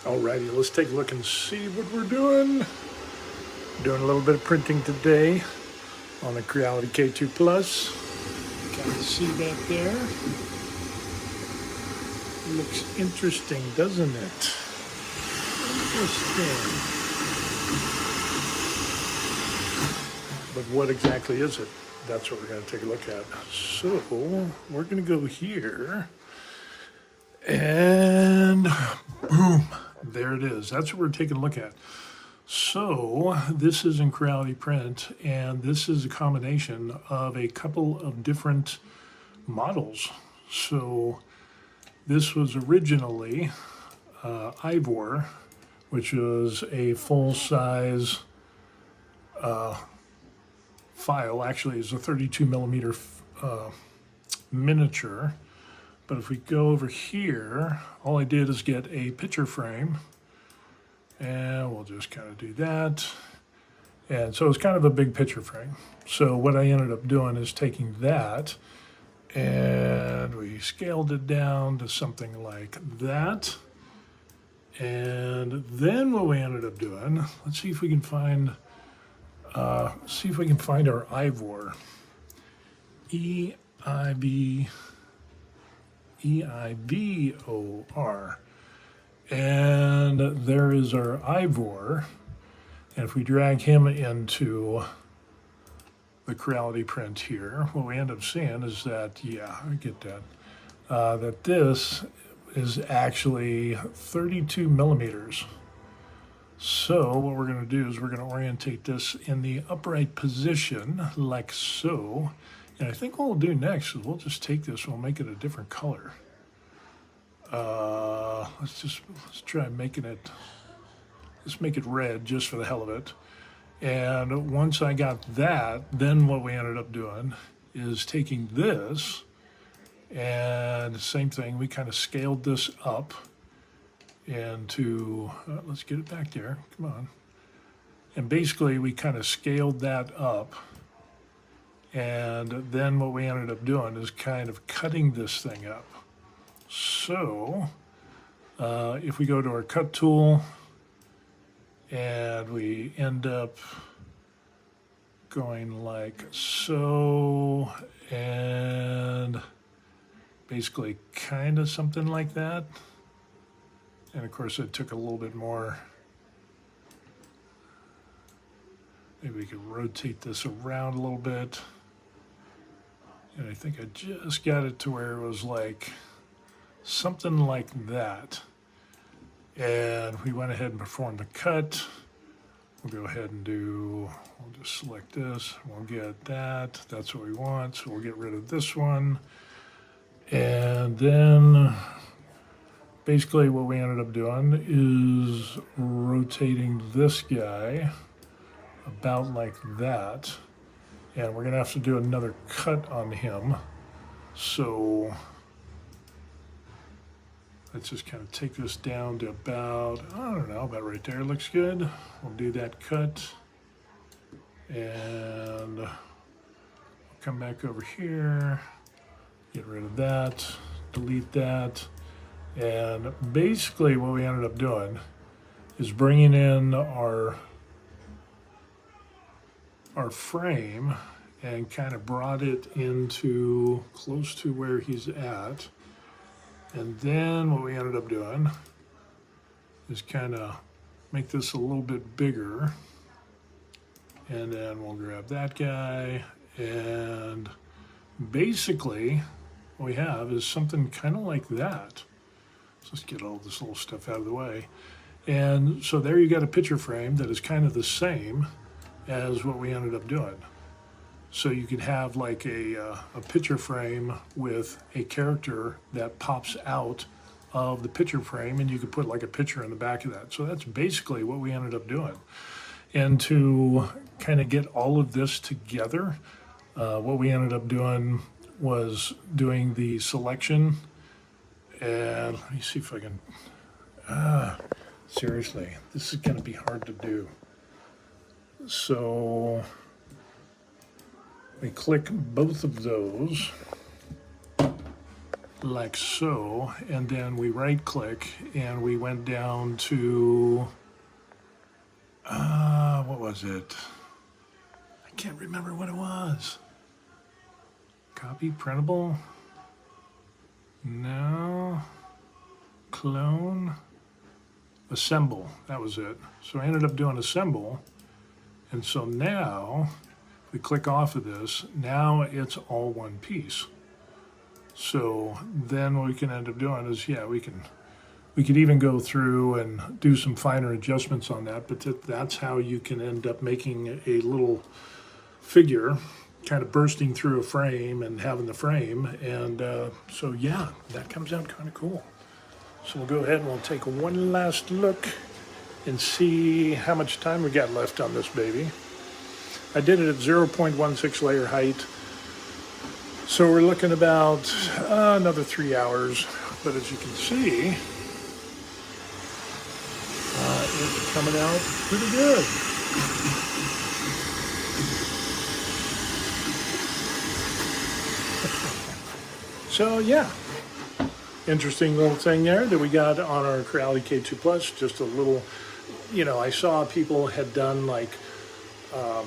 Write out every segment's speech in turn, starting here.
Alrighty, let's take a look and see what we're doing. Doing a little bit of printing today on the Creality K2 Plus. Kind of see that there. Looks interesting, doesn't it? Interesting. But what exactly is it? That's what we're going to take a look at. So we're going to go here, and boom, there it is. That's what we're taking a look at. So this is in Creality Print, and this is a combination of a couple of different models. So this was originally Eivor, which was a full-size file. Actually, it's a 32 millimeter miniature. But if we go over here, all I did is get a picture frame, and we'll just kind of do that. And so it's kind of a big picture frame. So what I ended up doing is taking that, and we scaled it down to something like that. And then what we ended up doing, let's see if we can find our Eivor. E-I-V-O-R. And there is our Eivor. And if we drag him into the Creality Print here, what we end up seeing is that, yeah, I get that, that this is actually 32 millimeters. So what we're going to do is we're going to orientate this in the upright position, like so. And I think what we'll do next is we'll just take this, we'll make it a different color. Let's try making it, let's make it red just for the hell of it. And once I got that, then what we ended up doing is taking this, and same thing, we kind of scaled this up into, let's get it back there, come on. And basically we kind of scaled that up, and then what we ended up doing is kind of cutting this thing up. So if we go to our cut tool, and we end up going like so, and basically kind of something like that. And of course it took a little bit more. Maybe we could rotate this around a little bit. And I think I just got it to where it was like something like that. And we went ahead and performed the cut. We'll go ahead and we'll just select this. We'll get that. That's what we want. So we'll get rid of this one. And then basically what we ended up doing is rotating this guy about like that. And we're gonna have to do another cut on him. So let's just kind of take this down to about, I don't know, about right there. Looks good. We'll do that cut. And we'll come back over here, get rid of that, delete that. And basically what we ended up doing is bringing in our frame and kind of brought it into close to where he's at. And then what we ended up doing is kind of make this a little bit bigger. And then we'll grab that guy. And basically what we have is something kind of like that. So let's get all this little stuff out of the way. And so there you got a picture frame that is kind of the same as what we ended up doing. So you could have like a picture frame with a character that pops out of the picture frame, and you could put like a picture in the back of that. So that's basically what we ended up doing. And to kind of get all of this together, what we ended up doing was doing the selection. And let me see if I can, seriously, this is going to be hard to do. So we click both of those, like so, and then we right click and we went down to, what was it? I can't remember what it was. Copy, printable? No. Clone. Assemble, that was it. So I ended up doing assemble. And so now, if we click off of this, now it's all one piece. So then what we can end up doing is, yeah, we could even go through and do some finer adjustments on that, but that's how you can end up making a little figure kind of bursting through a frame and having the frame. And so yeah, that comes out kind of cool. So we'll go ahead and we'll take one last look and see how much time we got left on this baby. I did it at 0.16 layer height. So we're looking about another 3 hours, but as you can see, it's coming out pretty good. So yeah, interesting little thing there that we got on our Creality K2 Plus, just a little, you know, I saw people had done like, I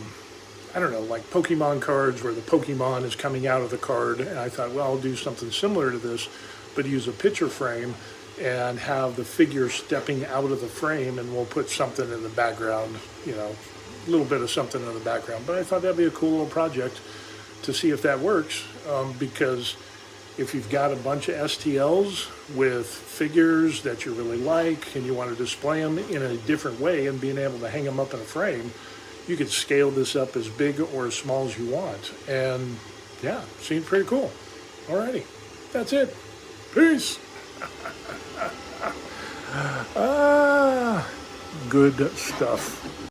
don't know, like Pokemon cards where the Pokemon is coming out of the card. And I thought, well, I'll do something similar to this, but use a picture frame and have the figure stepping out of the frame, and we'll put something in the background, you know, a little bit of something in the background. But I thought that'd be a cool little project to see if that works, because if you've got a bunch of STLs with figures that you really like and you want to display them in a different way and being able to hang them up in a frame, you could scale this up as big or as small as you want. And yeah, seemed pretty cool. Alrighty, that's it. Peace. Good stuff.